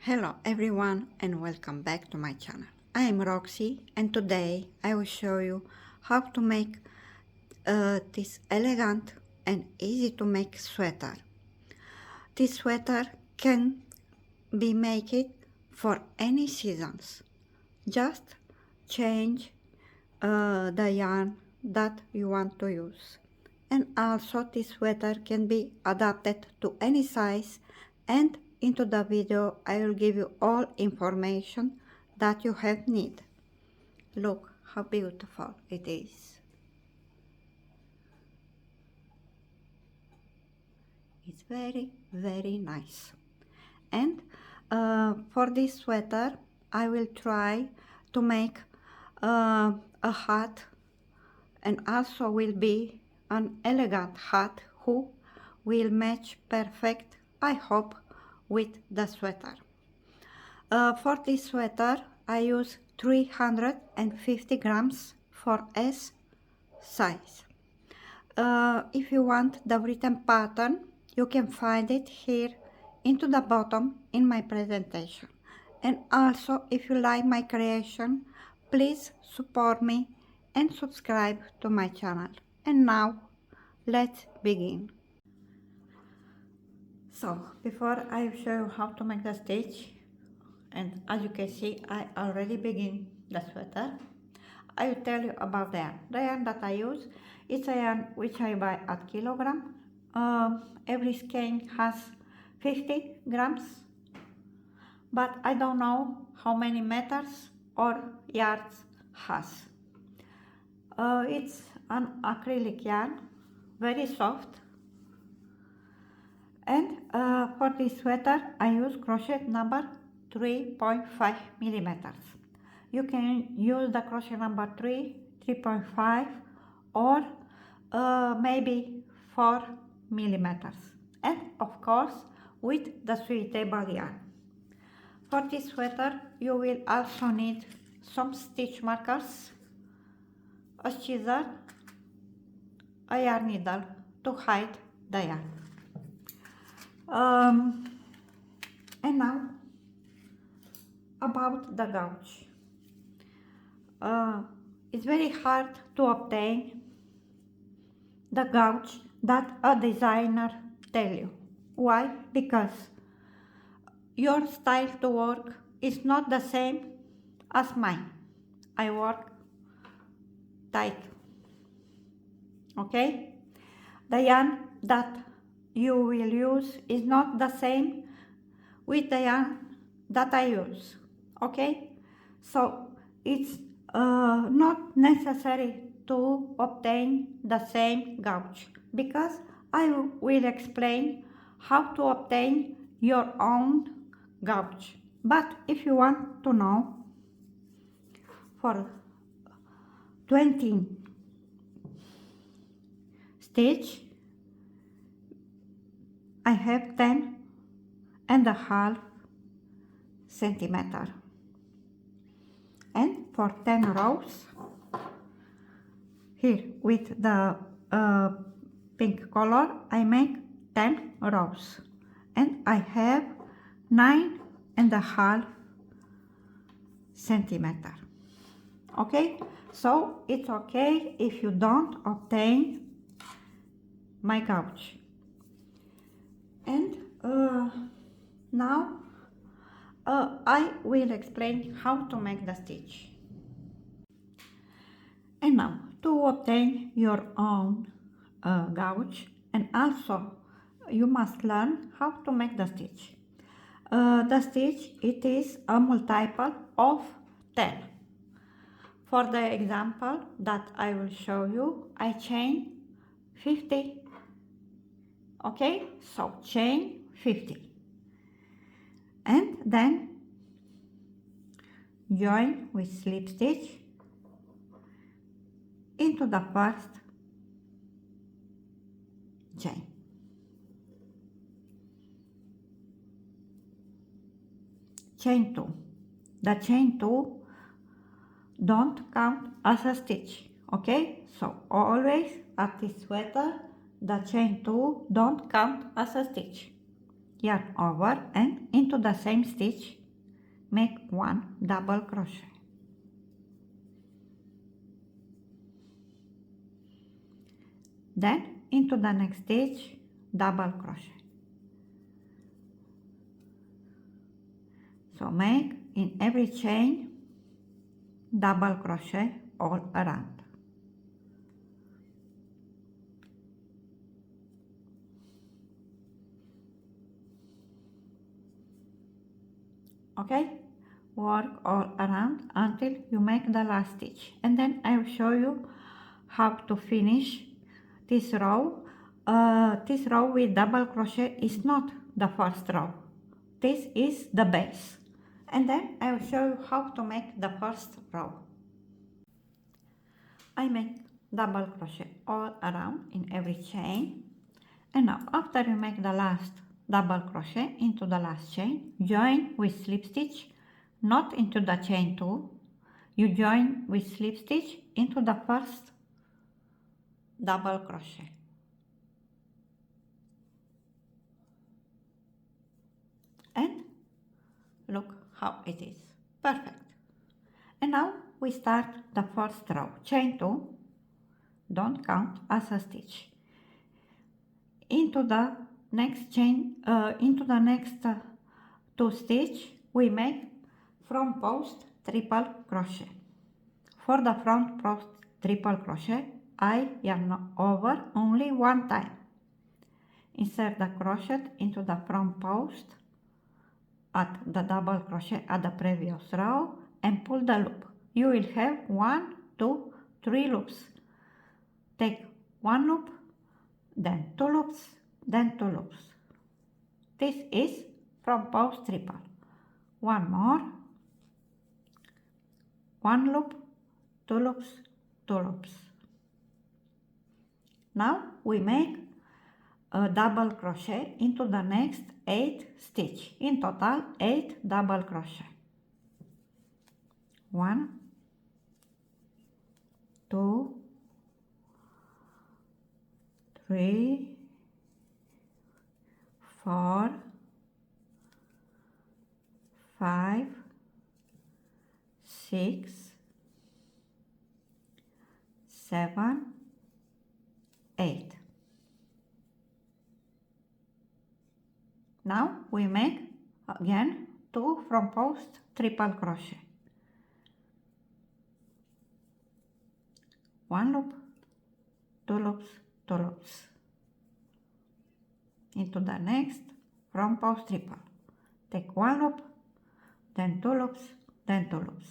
Hello everyone and welcome back to my channel. I am Roxy and today I will show you how to make this elegant and easy to make sweater. This sweater can be made for any seasons. Just change the yarn that you want to use. And also this sweater can be adapted to any size, and into the video I will give you all information that you have need. Look how beautiful it is. It's very nice. And for this sweater I will try to make a hat, and also will be an elegant hat who will match perfect, I hope, with the sweater. For this sweater I use 350 grams for S size. If you want the written pattern, you can find it here into the bottom in my presentation. And also, if you like my creation, please support me and subscribe to my channel. And now let's begin. So before I show you how to make the stitch, and as you can see I already begin the sweater, I will tell you about the yarn. The yarn that I use is a yarn which I buy at kilogram. Every skein has 50 grams, but I don't know how many meters or yards has. It's an acrylic yarn, very soft. And for this sweater I use crochet number 3.5 millimeters. You can use the crochet number 3, 3.5, or maybe 4 millimeters. And of course with the suitable yarn. For this sweater you will also need some stitch markers, a scissor, a yarn needle to hide the yarn. And now about the gouge. It's very hard to obtain the gouge that a designer tell you. Why? Because your style to work is not the same as mine. I work tight. Okay? The yarn that you will use is not the same with the yarn that I use. Okay? So it's not necessary to obtain the same gouge, because I will explain how to obtain your own gouge. But if you want to know, for 20 stitch I have 10.5 centimeter, and for 10 rows here with the pink color I make 10 rows, and I have 9.5 centimeter. Okay, so it's okay if you don't obtain my gouge. And now I will explain how to make the stitch. And now to obtain your own gouge, and also you must learn how to make the stitch. The stitch, it is a multiple of 10. For the example that I will show you, I chain 50. Okay, so chain 50 and then join with slip stitch into the first chain. Chain 2. The chain 2 don't count as a stitch. Okay, so always at this sweater the chain 2 don't count as a stitch. yarn over, and into the same stitch make 1 double crochet. Then into the next stitch double crochet. So make in every chain double crochet all around. Okay, work all around until you make the last stitch, and then I will show you how to finish this row. This row with double crochet is not the first row. This is the base, and then I will show you how to make the first row. I make double crochet all around in every chain, and now after you make the last double crochet into the last chain, join with slip stitch, not into the chain 2, you join with slip stitch into the first double crochet. And look how it is, perfect. And now we start the first row, chain 2, don't count as a stitch. Into the next chain, into the next 2 stitch, we make front post triple crochet. For the front post triple crochet, I yarn over only 1 time. Insert the crochet into the front post at the double crochet at the previous row and pull the loop. You will have 1, 2, 3 loops. Take 1 loop, then 2 loops, then 2 loops. This is front post triple. 1 more, 1 loop, 2 loops, 2 loops. Now we make a double crochet into the next 8 stitch. In total 8 double crochet. 1, 2, 3, 4, 5, 6, 7, 8. Now we make again 2 front post triple crochet. 1 loop, 2 loops, 2 loops. Into the next front post triple. Take 1 loop, then 2 loops, then 2 loops.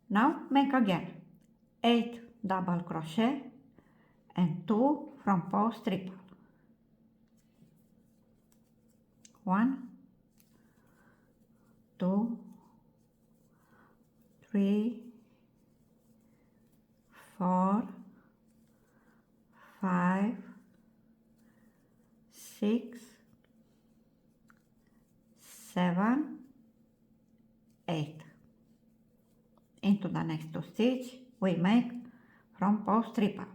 Now make again 8 double crochet and 2 front post triple. 1, 2, 3, 4, 5, 6, 7, 8. Into the next 2 stitch we make front post triple.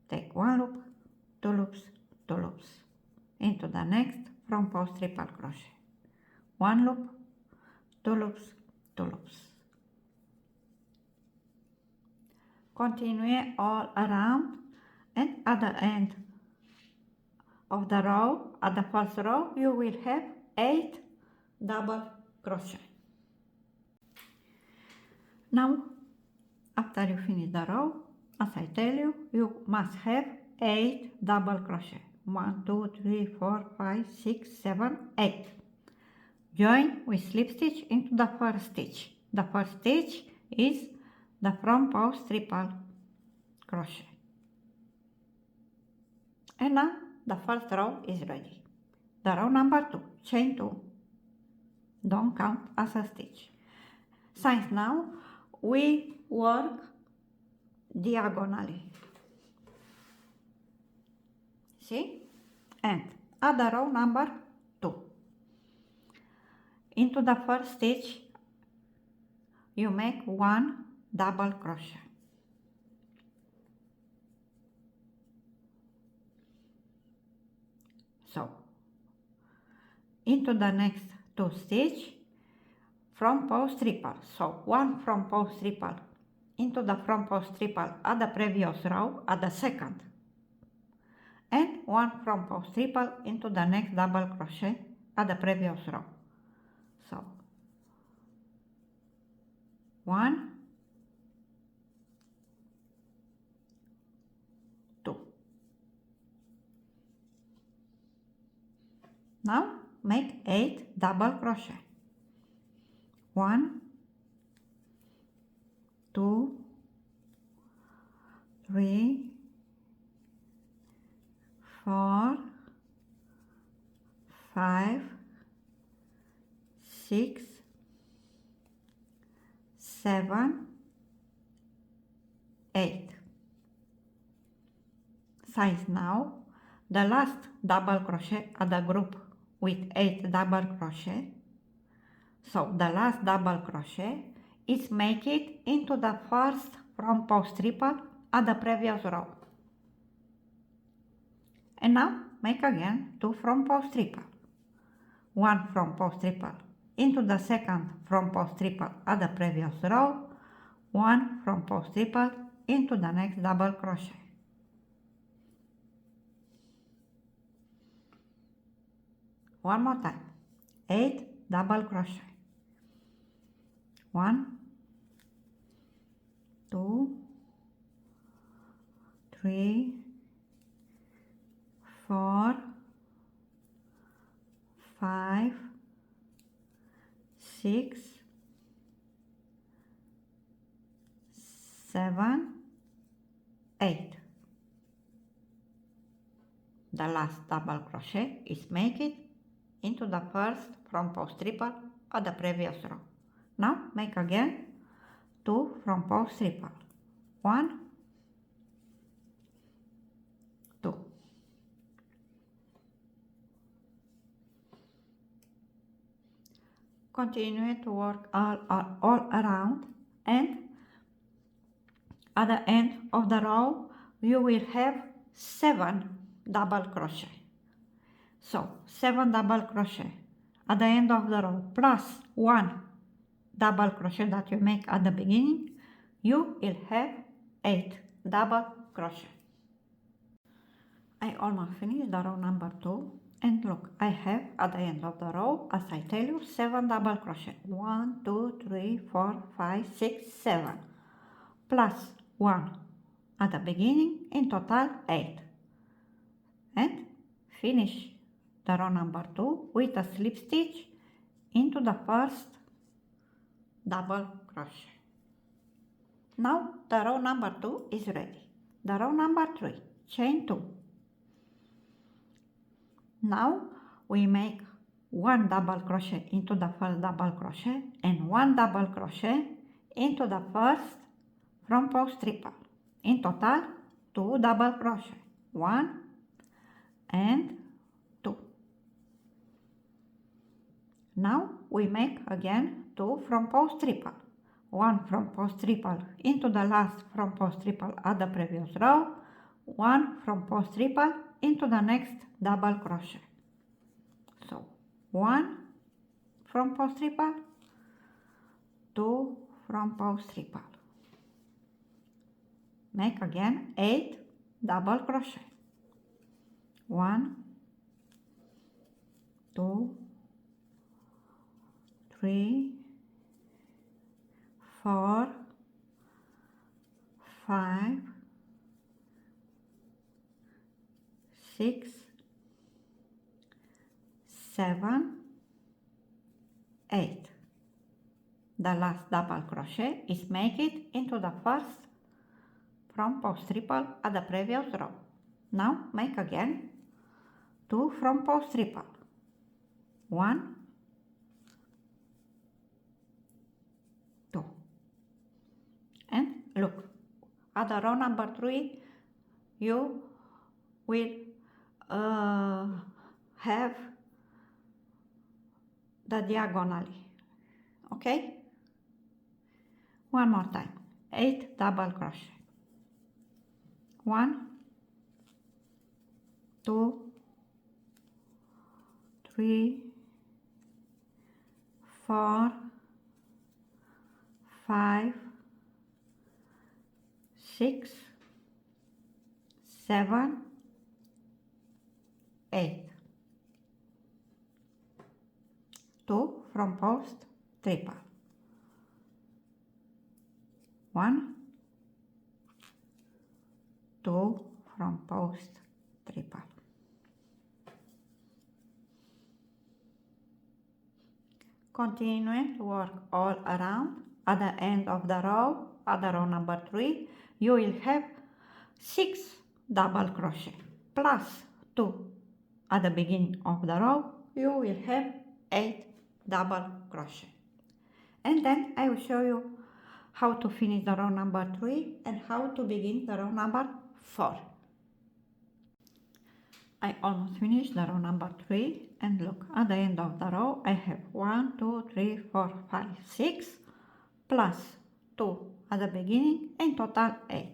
Take 1 loop, 2 loops, 2 loops. Into the next front post triple crochet. 1 loop, 2 loops, 2 loops. Continue all around, and at the end of the row, at the first row, you will have 8 double crochet. Now, after you finish the row, as I tell you, you must have 8 double crochet. 1, 2, 3, 4, 5, 6, 7, 8. Join with slip stitch into the first stitch. The first stitch is the front post triple crochet. And now the first row is ready. The row number 2, chain 2. Don't count as a stitch. Since now we work diagonally. See? And at the row number 2. Into the first stitch you make 1 double crochet. So into the next 2 stitch front post triple. So 1 front post triple into the front post triple at the previous row at the second, and 1 front post triple into the next double crochet at the previous row. So 1, 2. Now make 8 double crochet. 1, 2, 3, 4, 5, 6, 7, 8. Size now the last double crochet at the group with 8 double crochet. So the last double crochet is make it into the first front post triple at the previous row. And now make again 2 front post triple. 1 front post triple into the second front post triple at the previous row. 1 front post triple into the next double crochet. One more time. 8 double crochet. 1, 2, 3, 4, 5, 6, 7, 8. The last double crochet is make it into the first front post triple at the previous row. Now make again 2 front post triple. 1, 2. Continue to work all around, and at the end of the row you will have 7 double crochet. So 7 double crochet at the end of the row plus 1 double crochet that you make at the beginning, you will have 8 double crochet. I almost finished the row number 2, and look, I have at the end of the row, as I tell you, 7 double crochet. 1, 2, 3, 4, 5, 6, 7 plus 1 at the beginning, in total 8. And finish the row number 2 with a slip stitch into the first double crochet. Now the row number 2 is ready. The row number 3, chain 2. Now we make 1 double crochet into the first double crochet and 1 double crochet into the first front post triple. In total 2 double crochet, 1 and 2. Now we make again 2 front post triple. 1 front post triple into the last front post triple at the previous row. 1 front post triple into the next double crochet. So 1 front post triple, 2 front post triple. Make again 8 double crochet. 1, 2, 3, 4, 5, 6, 7, 8. The last double crochet is make it into the first front post triple at the previous row. Now make again 2 front post triple. 1, 2. And look, at the row number 3 you will have the diagonally. Okay? One more time. 8 double crochet. 1, 2, 3, 4, 5, 6, 7, 8. 2 from post triple. 1, 2 from post triple. Continue to work all around. At the end of the row, at the row number 3, you will have 6 double crochet plus 2 at the beginning of the row. You will have 8 double crochet, and then I will show you how to finish the row number 3 and how to begin the row number 4. I almost finished the row number 3, and look, at the end of the row I have 1, 2, 3, 4, 5, 6 plus 2 at the beginning, in total 8.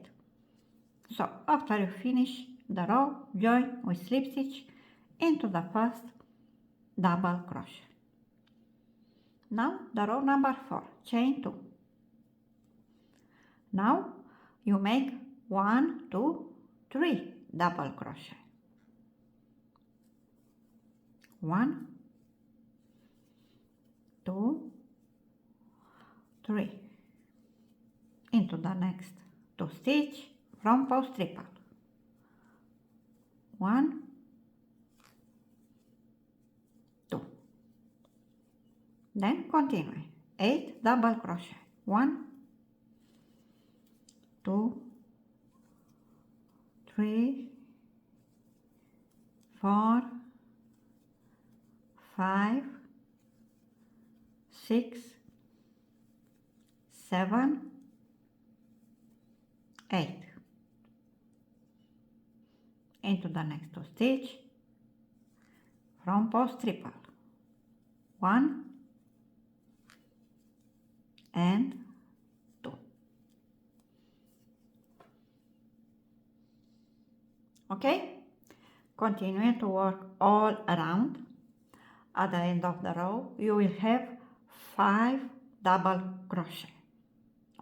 So after you finish the row, join with slip stitch into the first double crochet. Now the row number 4, chain 2. Now you make 1, 2, 3 double crochet. 1, 2, 3 into the next 2 stitch from post triple. 1, 2. Then continue 8 double crochet. 1, 2, 3, 4, 5, 6, 7, 8 into the next 2 stitch from post triple. 1 and 2. Okay, continue to work all around. At the end of the row you will have 5 double crochet.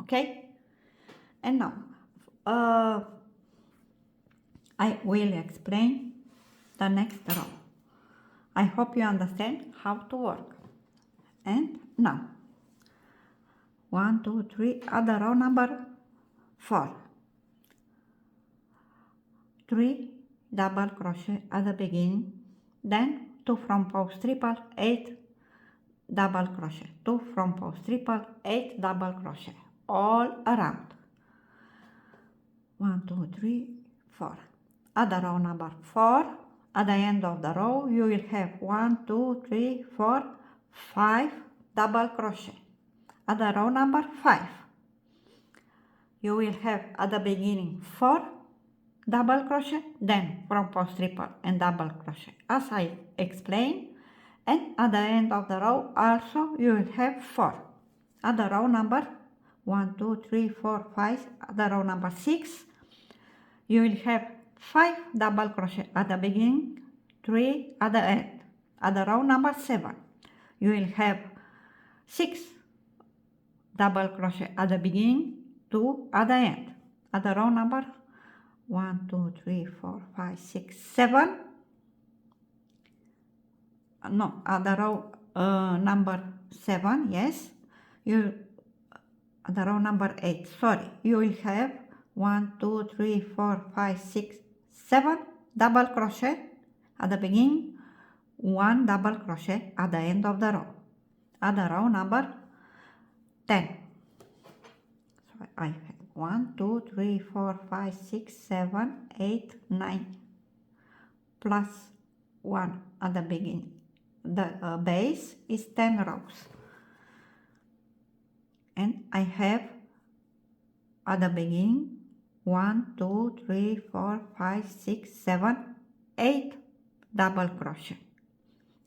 Okay, and now I will explain the next row. I hope you understand how to work. And now 1, 2, 3 at the row number 4, 3 double crochet at the beginning, then 2 from post triple, 8 double crochet, 2 from post triple, 8 double crochet all around. 1, 2, 3, 4. At the row number 4, at the end of the row you will have 1, 2, 3, 4, 5 double crochet. At the row number 5 you will have at the beginning 4 double crochet, then from post triple and double crochet as I explained, and at the end of the row also you will have 4. At the row number 1, 2, 3, 4, 5, at the row number 6 you will have 5 double crochet at the beginning, 3 at the end. At the row number 7 you will have 6 double crochet at the beginning, 2 at the end. At the row number 1, 2, 3, 4, 5, 6, 7. No, at the row number 7, yes. At the row number 8, sorry, you will have 1, 2, 3, 4, 5, 6, 7 double crochet at the beginning, 1 double crochet at the end of the row. At the row number 10. So I have 1, 2, 3, 4, 5, 6, 7, 8, 9 plus 1 at the beginning. The base is 10 rows. And I have at the beginning 1, 2, 3, 4, 5, 6, 7, 8 double crochet.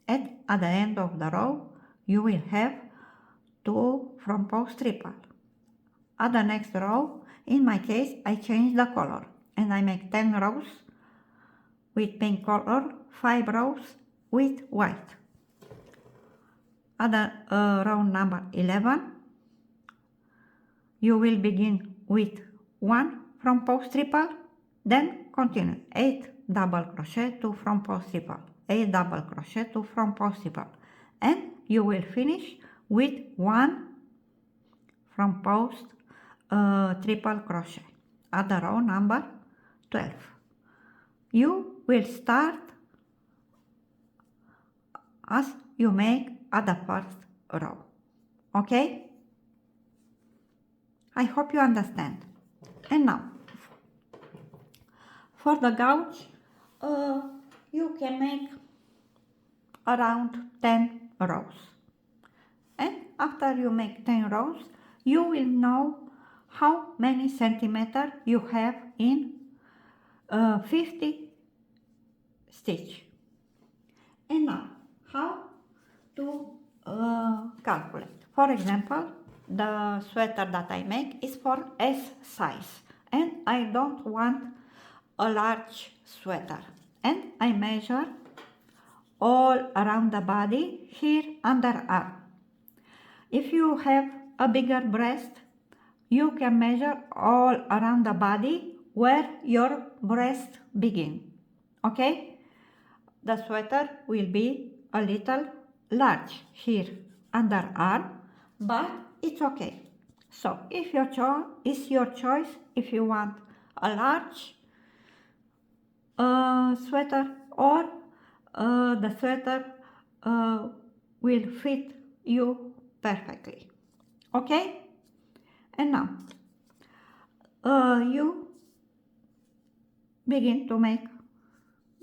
And at the end of the row you will have 2 from post triple. At the next row, in my case, I change the color and I make 10 rows with pink color, 5 rows with white. at the row number 11, you will begin with 1 from post triple, then continue 8 double crochet, 2 from post triple, 8 double crochet, 2 from post triple, and you will finish with 1 from post triple crochet at the row number 12. You will start as you make at the first row. Okay? I hope you understand. And now, for the gouge, you can make around 10 rows. And after you make 10 rows, you will know how many centimeters you have in 50 stitch. And now, how to calculate? For example, the sweater that I make is for S size, and I don't want a large sweater, and I measure all around the body, here under arm. If you have a bigger breast, you can measure all around the body where your breast begins. Okay? The sweater will be a little large here under arm, but it's okay. So if it's your choice, if you want a large sweater, or the sweater will fit you perfectly. Okay? And now you begin to make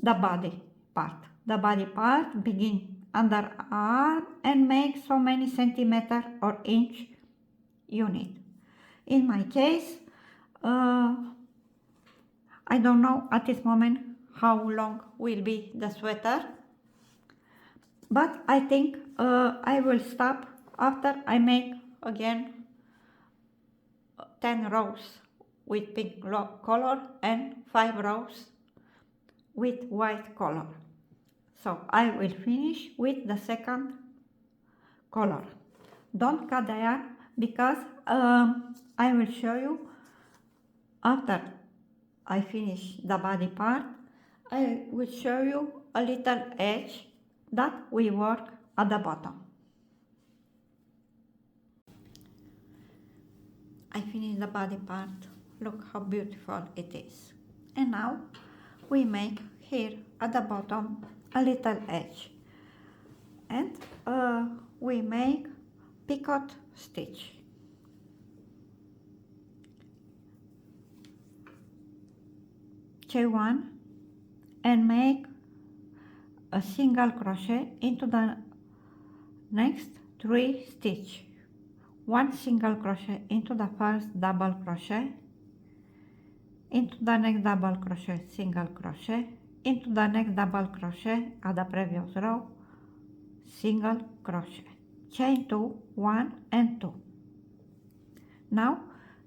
the body part. The body part begin under arm and make so many centimeters or inch you need. In my case, I don't know at this moment how long will be the sweater, but I think I will stop after I make again 10 rows with pink color and 5 rows with white color. So I will finish with the second color. Don't cut the yarn, because I will show you after I finish the body part. I will show you a little edge that we work at the bottom. I finished the body part. Look how beautiful it is. And now we make here at the bottom a little edge, and we make picot stitch. Chain 1 and make a single crochet into the next 3 stitch. 1 single crochet into the first double crochet, into the next double crochet, single crochet, into the next double crochet at the previous row, single crochet, chain 2, 1 and 2. Now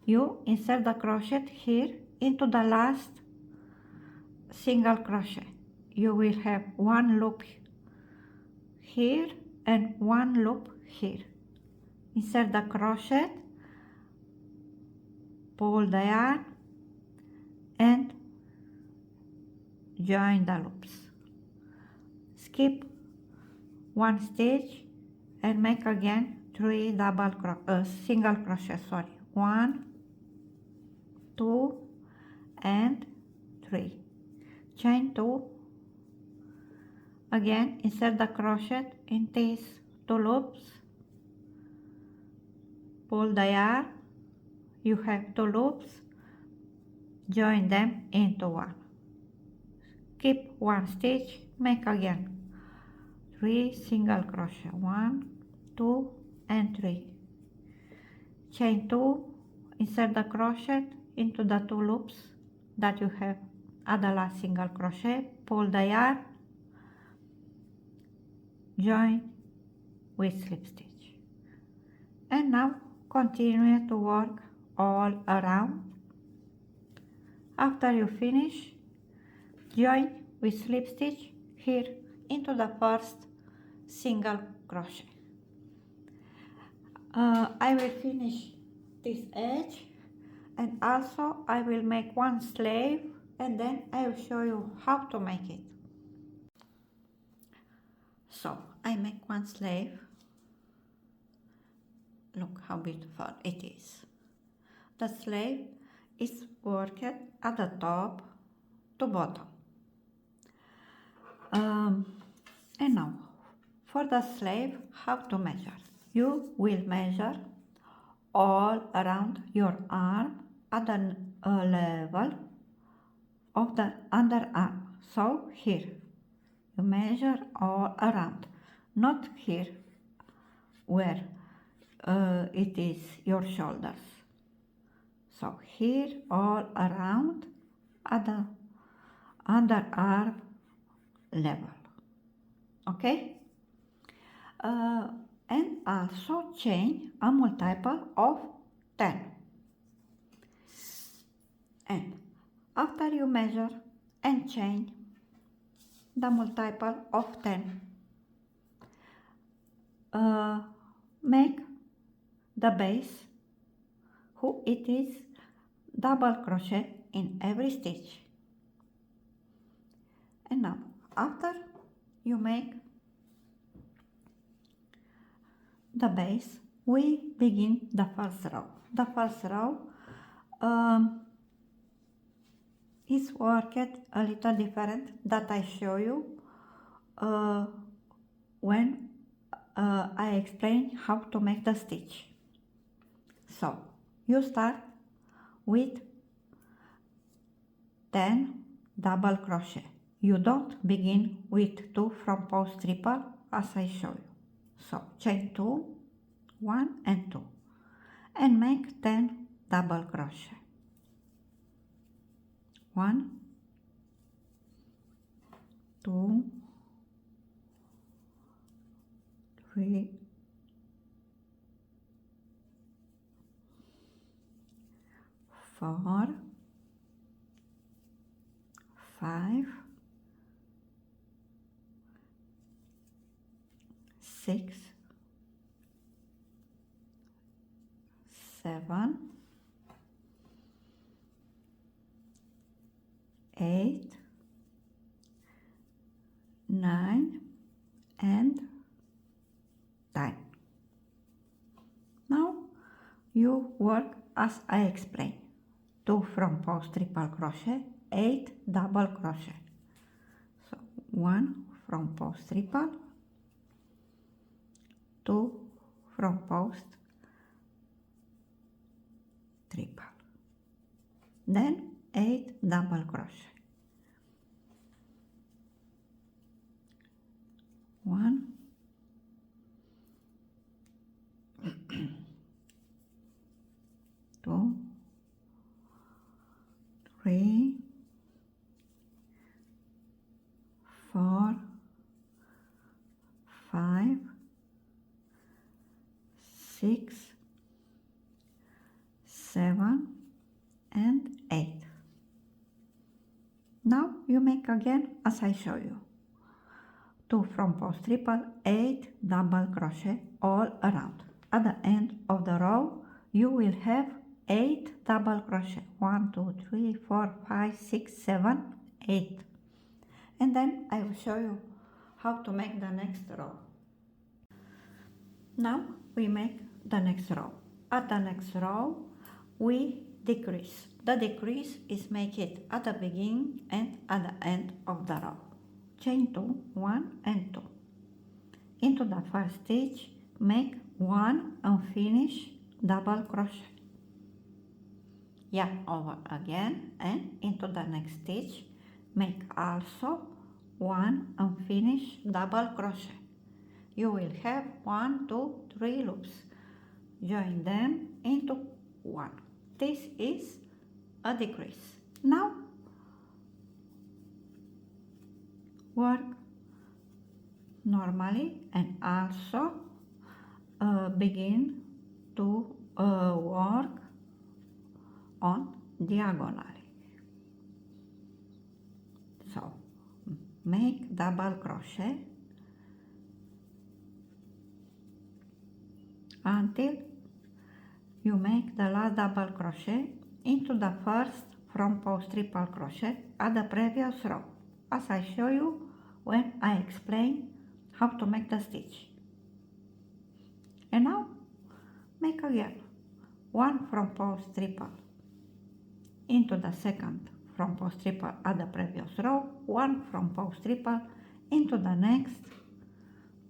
you insert the crochet here into the last single crochet. You will have 1 loop here and 1 loop here. Insert the crochet, pull the yarn and join the loops. Skip 1 stitch and make again 3 single crochet, 1, 2 and 3. Chain 2, again insert the crochet in these 2 loops, pull the yarn, you have 2 loops, join them into 1. Skip 1 stitch, make again 3 single crochet, 1, 2 and 3. Chain 2, insert the crochet into the 2 loops that you have at the last single crochet, pull the yarn, join with slip stitch. And now continue to work all around. After you finish, join with slip stitch here into the first single crochet. I will finish this edge, and also I will make one sleeve, and then I will show you how to make it. So I make one sleeve. Look how beautiful it is. The sleeve is worked at the top to bottom. And now for the sleeve, how to measure? You will measure all around your arm at the level of the underarm. So here you measure all around, not here where it is your shoulders. So here all around at the underarm level. Okay? And also chain a multiple of 10. And after you measure and chain the multiple of 10, make the base who it is double crochet in every stitch. And now after you make the base, we begin the first row. The first row is worked a little different that I show you when I explain how to make the stitch. So you start with 10 double crochet. You don't begin with 2 from post triple as I show you. So chain 2, 1 and 2, and make 10 double crochet. 1, 2, 3, 4, 5, 6, 7, 8, 9 and 10. Now you work as I explained. 2 from post triple crochet, 8 double crochet. So 1 from post triple, 2 from post triple, then 8 double crochet. 1, 2, 3, 4, 5, 6, 7 and 8. Now you make again as I show you. 2 from post triple, 8 double crochet all around. At the end of the row you will have 8 double crochet. 1, 2, 3, 4, 5, 6, 7, 8. And then I will show you how to make the next row. Now we make the next row. At the next row we decrease. The decrease is make it at the beginning and at the end of the row. Chain 2, 1 and 2. Into the first stitch make 1 unfinished double crochet. Yarn over again and into the next stitch make also 1 unfinished double crochet. You will have 1, 2, 3 loops. Join them into 1. This is a decrease. Now work normally and also begin to work on diagonally. So make double crochet until you make the last double crochet into the first front post triple crochet at the previous row, as I show you when I explain how to make the stitch. And now make again one front post triple into the second front post triple at the previous row, one front post triple into the next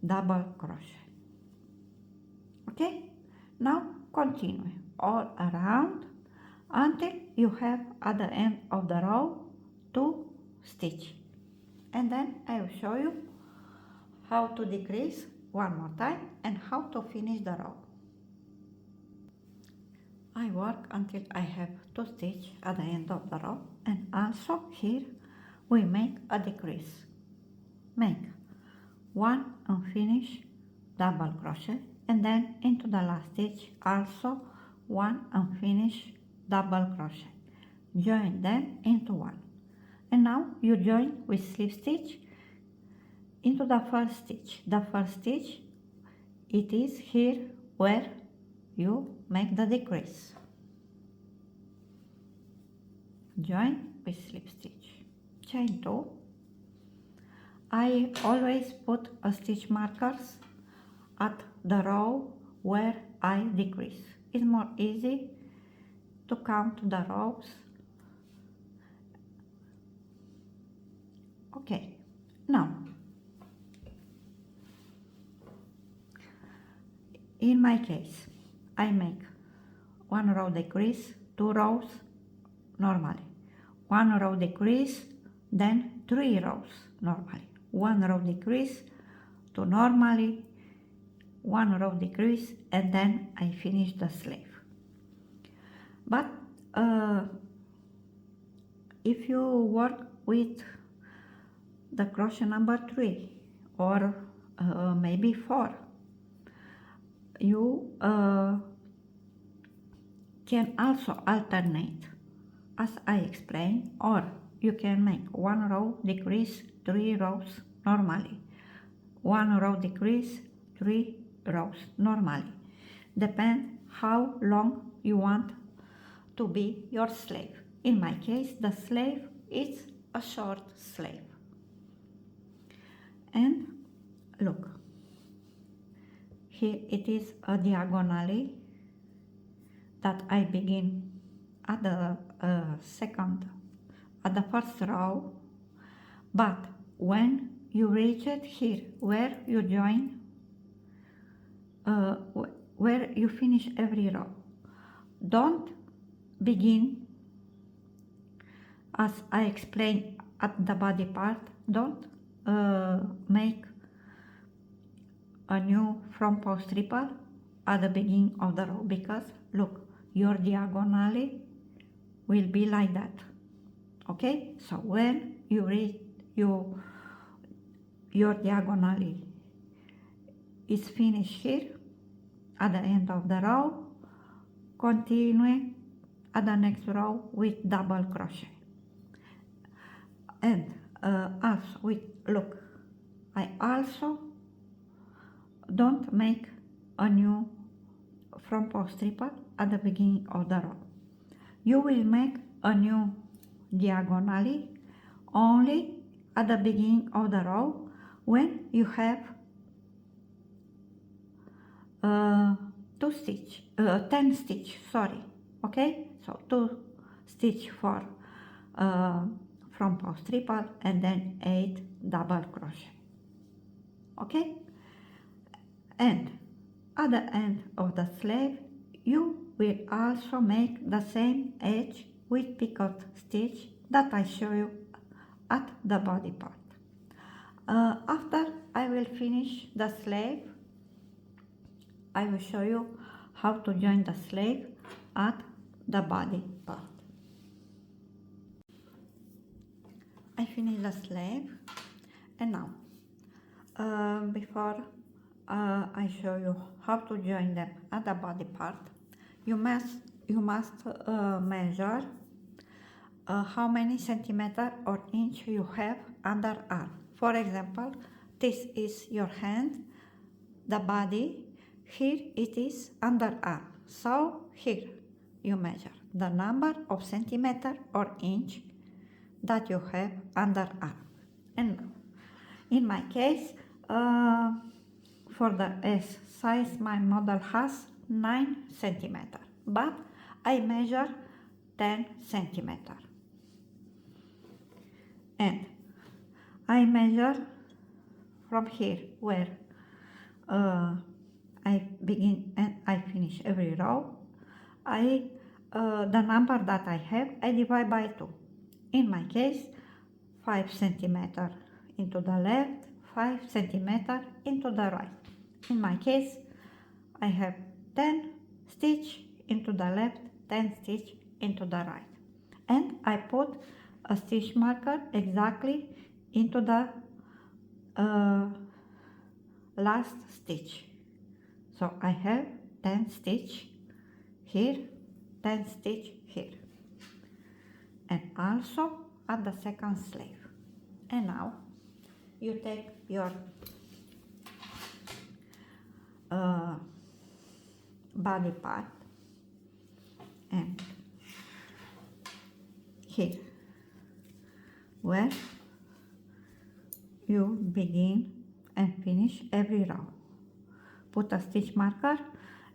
double crochet. Okay, now continue all around until you have at the end of the row 2 stitches, and then I will show you how to decrease one more time and how to finish the row. I work until I have 2 stitches at the end of the row, and also here we make a decrease. Make one unfinished double crochet, and then into the last stitch also one unfinished double crochet. Join them into one, and now you join with slip stitch into the first stitch. The first stitch, it is here where you make the decrease. Join with slip stitch. Chain 2. I always put a stitch markers at the row where I decrease. It's more easy to count the rows. Okay, now in my case I make 1 row decrease, 2 rows normally, 1 row decrease, then 3 rows normally, 1 row decrease, 2 normally, 1 row decrease, and then I finish the sleeve. But if you work with the crochet number 3 or maybe 4, you can also alternate as I explained, or you can make 1 row decrease, 3 rows normally, 1 row decrease, 3 rows normally. Depend how long you want to be your sleeve. In my case, the sleeve is a short sleeve. And look, here it is a diagonally that I begin at the at the first row, but when you reach it here where you join, where you finish every row, don't begin as I explained at the body part. Don't make a new front post triple at the beginning of the row, because look, your diagonally will be like that. Okay, so when you reach your diagonally is finished here at the end of the row, continue at the next row with double crochet. And as with, look, I also don't make a new front post triple at the beginning of the row. You will make a new diagonally only at the beginning of the row when you have 10 stitch, sorry, okay? So 2 stitch for front post triple and then 8 double crochet, okay? And at the end of the sleeve, you will also make the same edge with picot stitch that I show you at the body part. After I will finish the sleeve, I will show you how to join the sleeve at the body part. I finished the sleeve, and now before I show you how to join them at the body part, you must measure how many centimeter or inch you have under arm. For example, this is your hand, the body here it is underarm. So here you measure the number of centimeter or inch that you have underarm. And in my case, for the S size, my model has 9 centimeter, but I measure 10 centimeter. And I measure from here where I begin and I finish every row. The number that I have, I divide by 2. In my case, 5 centimeter into the left, 5 centimeter into the right. In my case, I have 10 stitch into the left, 10 stitch into the right. And I put a stitch marker exactly into the last stitch. So I have 10 stitch here, 10 stitch here, and also at the second sleeve. And now you take your body part and here where you begin and finish every row. Put a stitch marker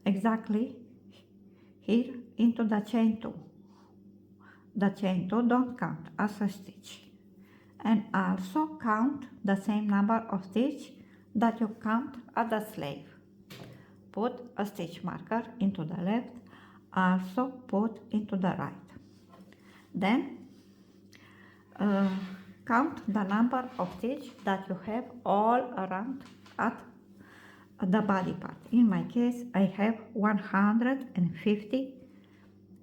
exactly here into the chain 2. The chain 2 don't count as a stitch. And also count the same number of stitch that you count at the sleeve. Put a stitch marker into the left, also put into the right. Then count the number of stitch that you have all around at the body part. In my case, I have 150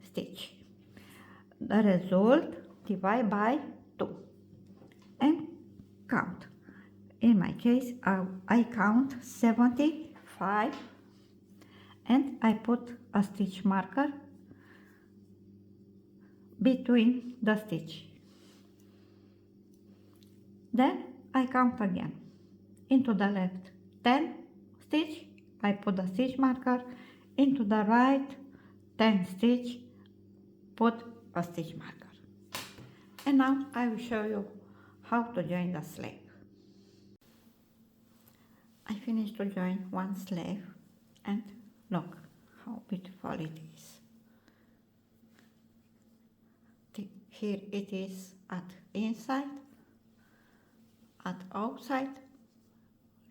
stitch. The result, divide by 2 and count. In my case, I count 75 and I put a stitch marker between the stitch. Then I count again. Into the left 10 stitch, I put a stitch marker. Into the right 10 stitch, put a stitch marker. And now I will show you how to join the sleeve. I finished to join one sleeve and look how beautiful it is. Here it is at inside, at outside,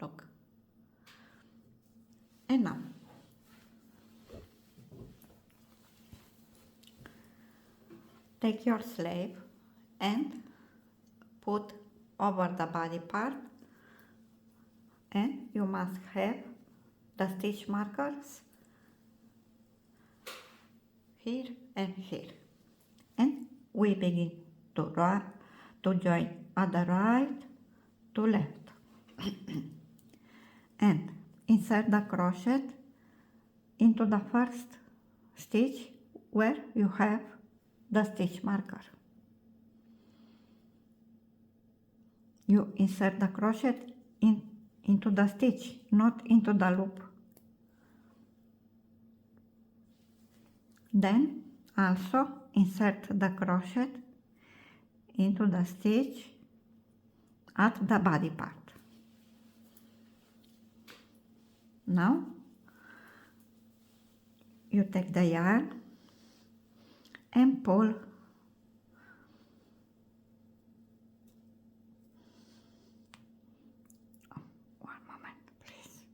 look. And now take your sleeve and put over the body part, and you must have the stitch markers here and here. And we begin to join at the right to left. And insert the crochet into the first stitch where you have the stitch marker. You insert the crochet into the stitch, not into the loop. Then also insert the crochet into the stitch at the body part. Now you take the yarn and pull one moment, please.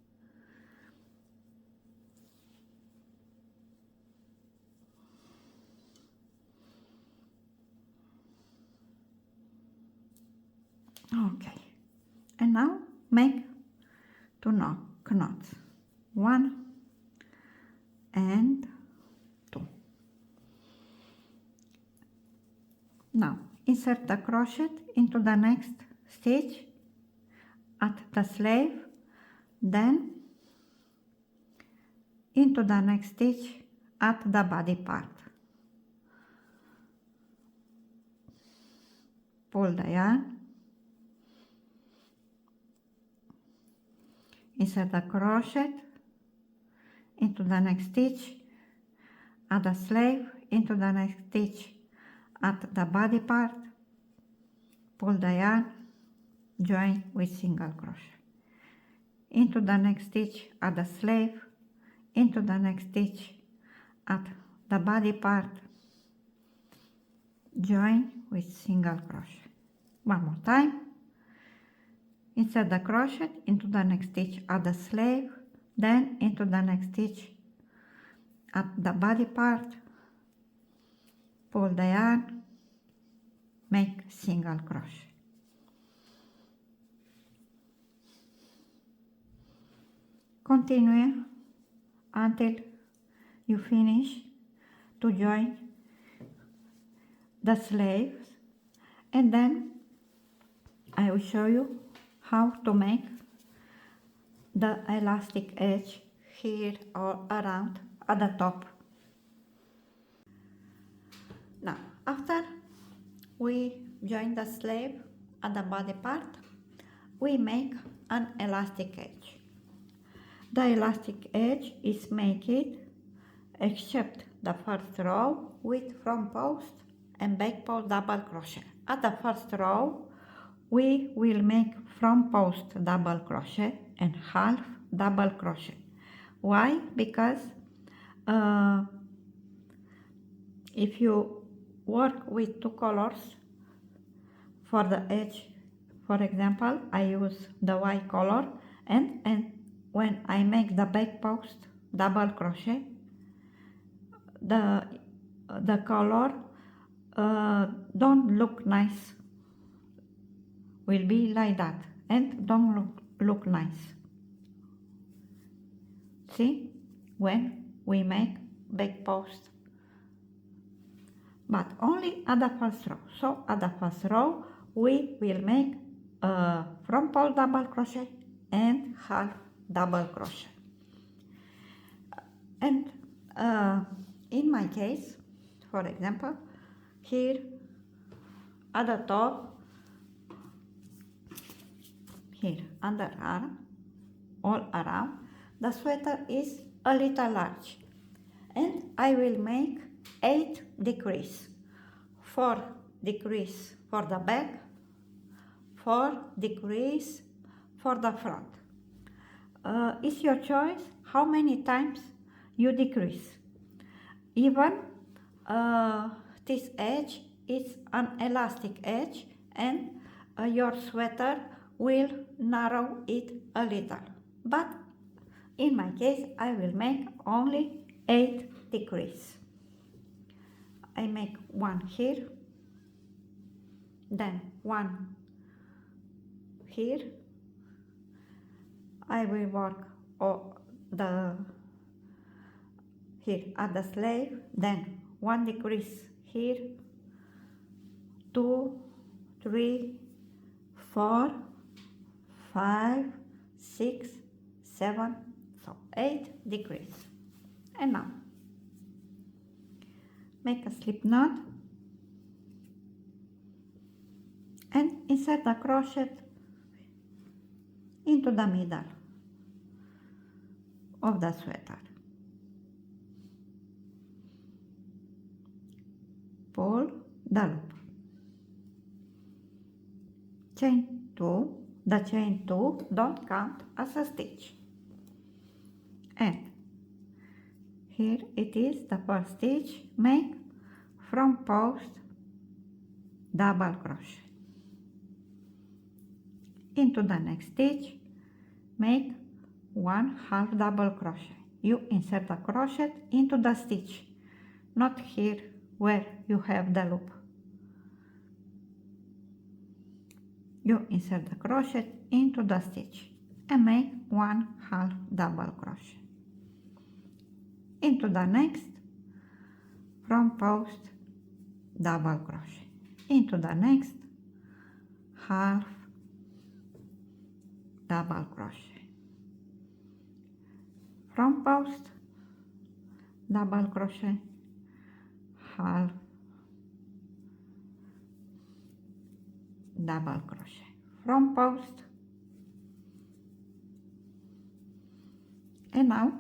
Okay, and now make 2 knots, 1 and 2. Now insert the crochet into the next stitch at the sleeve, then into the next stitch at the body part. Pull the yarn, insert the crochet into the next stitch, add a slave, into the next stitch, at the body part, pull the yarn, join with single crochet. Into the next stitch, add a slave, into the next stitch, at the body part, join with single crochet. One more time. Insert the crochet, into the next stitch, add a slave, then into the next stitch, at the body part, pull the yarn, make single crochet. Continue until you finish to join the slaves, and then I will show you how to make the elastic edge here or around at the top. Now, after we join the slave at the body part, we make an elastic edge. The elastic edge is made except the first row with front post and back post double crochet. At the first row, we will make front post double crochet and half double crochet. Why? Because if you work with two colors for the edge, for example, I use the white color, and when I make the back post double crochet, the color don't look nice, will be like that, and don't look nice. See, when we make back post, but only at the first row. So at the first row we will make front post double crochet and half double crochet. And in my case, for example, here at the top, here underarm, all around, the sweater is a little large, and I will make 8 decrease. 4 decrease for the back, 4 decrease for the front. It's your choice how many times you decrease. Even this edge is an elastic edge, and your sweater will narrow it a little. But in my case, I will make only 8 decrease. I make one here, then one here. I will work here at the slave, then 1 decrease here, 2, 3, 4, 5, 6, 7, so 8 decrease. And now make a slip knot and insert the crochet into the middle of the sweater. Pull the loop. Chain 2. The chain 2 don't count as a stitch. And here it is the first stitch. Make front post double crochet. Into the next stitch, make 1 half double crochet. You insert the crochet into the stitch, not here where you have the loop. You insert the crochet into the stitch and make 1 half double crochet. Into the next, front post double crochet. Into the next, half double crochet. Front post double crochet, half double crochet. Front post, and now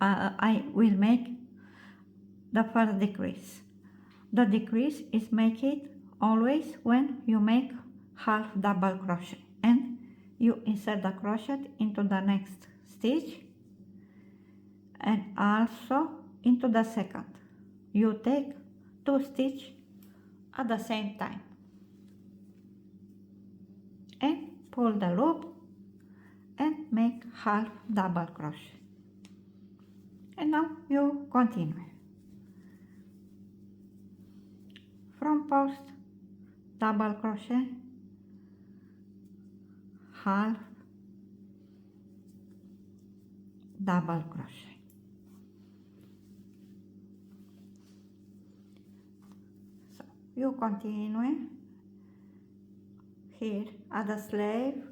I will make the first decrease. The decrease is make it always when you make half double crochet and you insert the crochet into the next stitch and also into the second. You take 2 stitches at the same time and pull the loop and make half double crochet. And now you continue. From post, double crochet, half double crochet. So you continue here at the sleeve,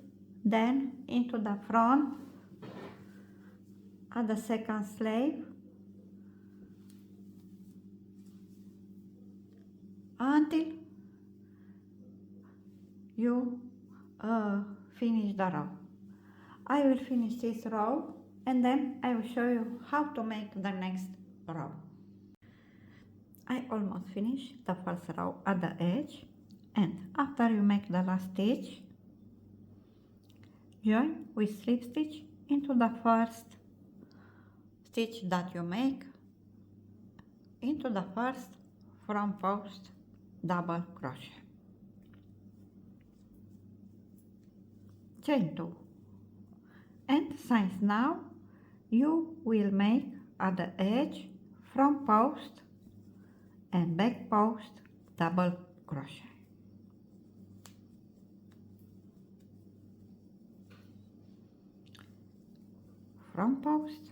then into the front at the second sleeve until you finish the row. I will finish this row and then I will show you how to make the next row. I almost finished the first row at the edge, and after you make the last stitch, join with slip stitch into the first stitch that you make into the first from post double crochet. Chain 2, and since now you will make at the edge from post and back post double crochet. Front post,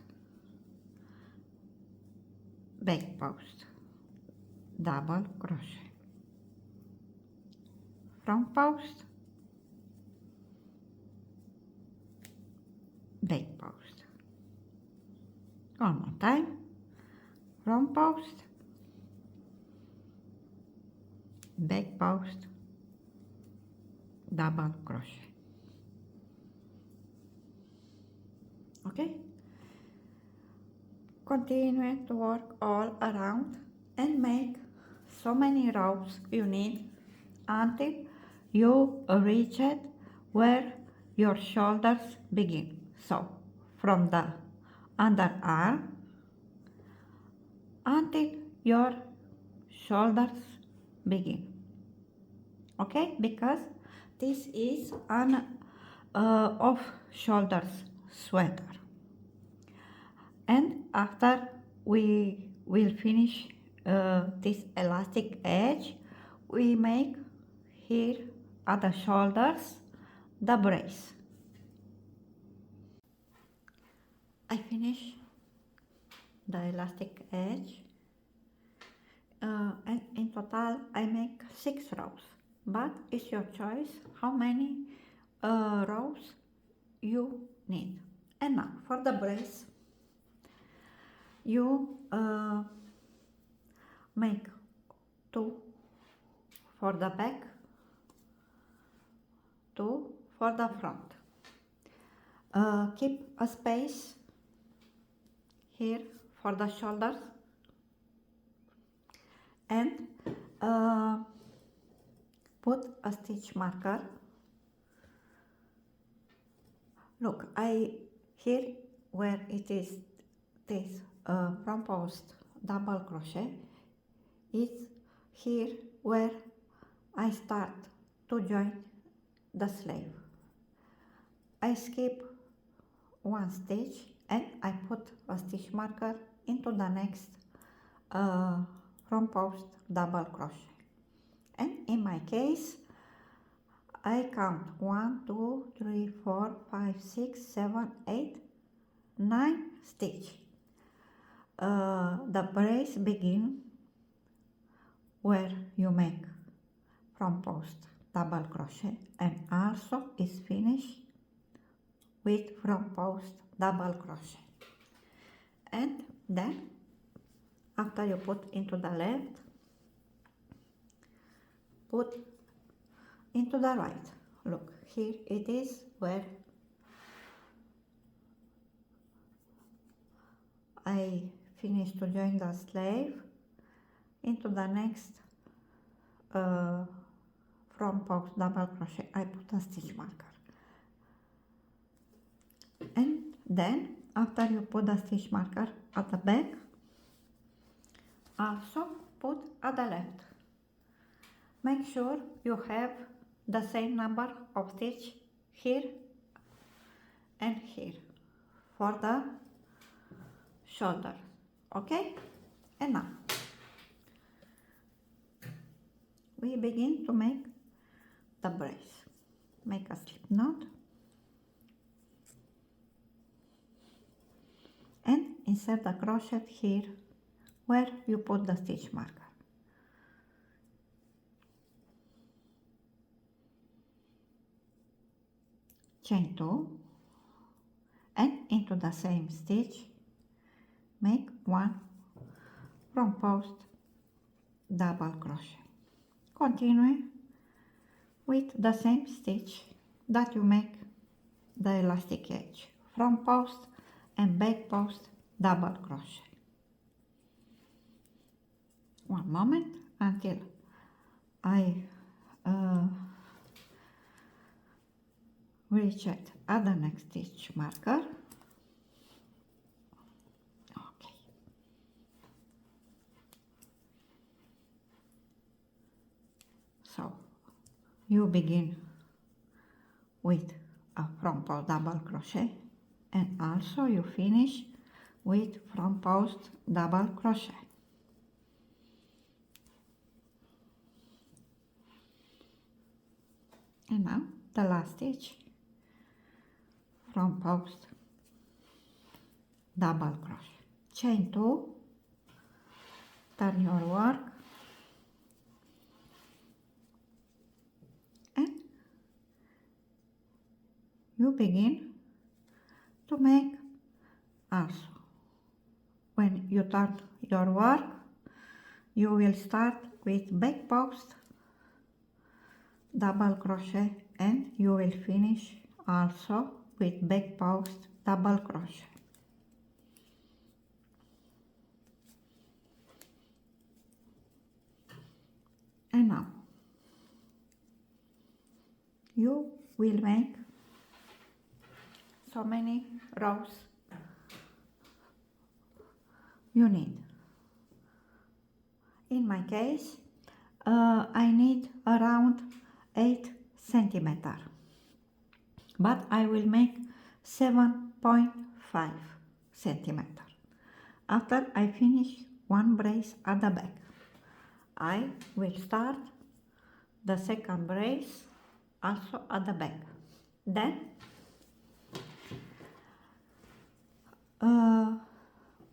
back post double crochet, front post, back post. One more time, front post, back post double crochet. Okay, continue to work all around and make so many rows you need until you reach it where your shoulders begin. So from the underarm until your shoulders begin. Okay, because this is an off shoulders sweater, and after we will finish this elastic edge, we make here at the shoulders the brace. I finish the elastic edge, and in total I make 6 rows, but it's your choice how many rows you need. And now for the brace, you make 2 for the back, 2 for the front. Keep a space here for the shoulders, and put a stitch marker. Look, here where it is this front post double crochet, it's here where I start to join the sleeve. I skip 1 stitch and I put a stitch marker into the next front post double crochet, and in my case I count 1, 2, 3, 4, 5, 6, 7, 8, 9 stitch. The brace begin where you make front post double crochet and also is finished with front post double crochet. And then after you put into the left, put into the right. Look, here it is where I finish to join the sleeve into the next front post double crochet, I put a stitch marker. And then after you put the stitch marker at the back, also put at the left. Make sure you have the same number of stitch here and here for the shoulder. Okay? And now we begin to make the brace. Make a slip knot and insert the crochet here where you put the stitch marker. Chain 2 and into the same stitch make 1 front post double crochet. Continue with the same stitch that you make the elastic edge, front post and back post double crochet. One moment until I reach at the next stitch marker. Okay. So you begin with a front post double crochet and also you finish with front post double crochet. And now the last stitch, front post double crochet, chain 2, turn your work and you begin to make also. When you turn your work, you will start with back post double crochet and you will finish also with back post double crochet. And now you will make so many rows you need. In my case, I need around 8 centimeter, but I will make 7.5 centimeter. After I finish one brace at the back, I will start the second brace also at the back. Then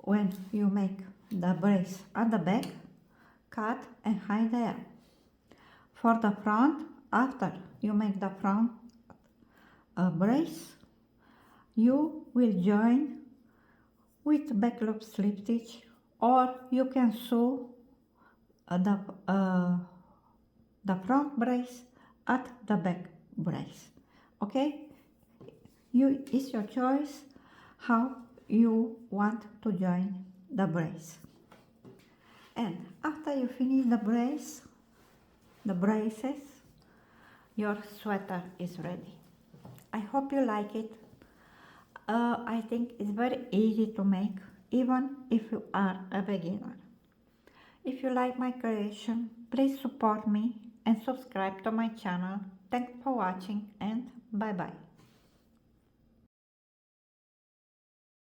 when you make the brace at the back, cut and hide the yarn. For the front, after you make the front brace, you will join with back loop slip stitch, or you can sew the front brace at the back brace. Okay, it's your choice how you want to join the brace. And after you finish the braces, your sweater is ready. I hope you like it. I think it's very easy to make, even if you are a beginner. If you like my creation, please support me and subscribe to my channel. Thanks for watching and bye bye.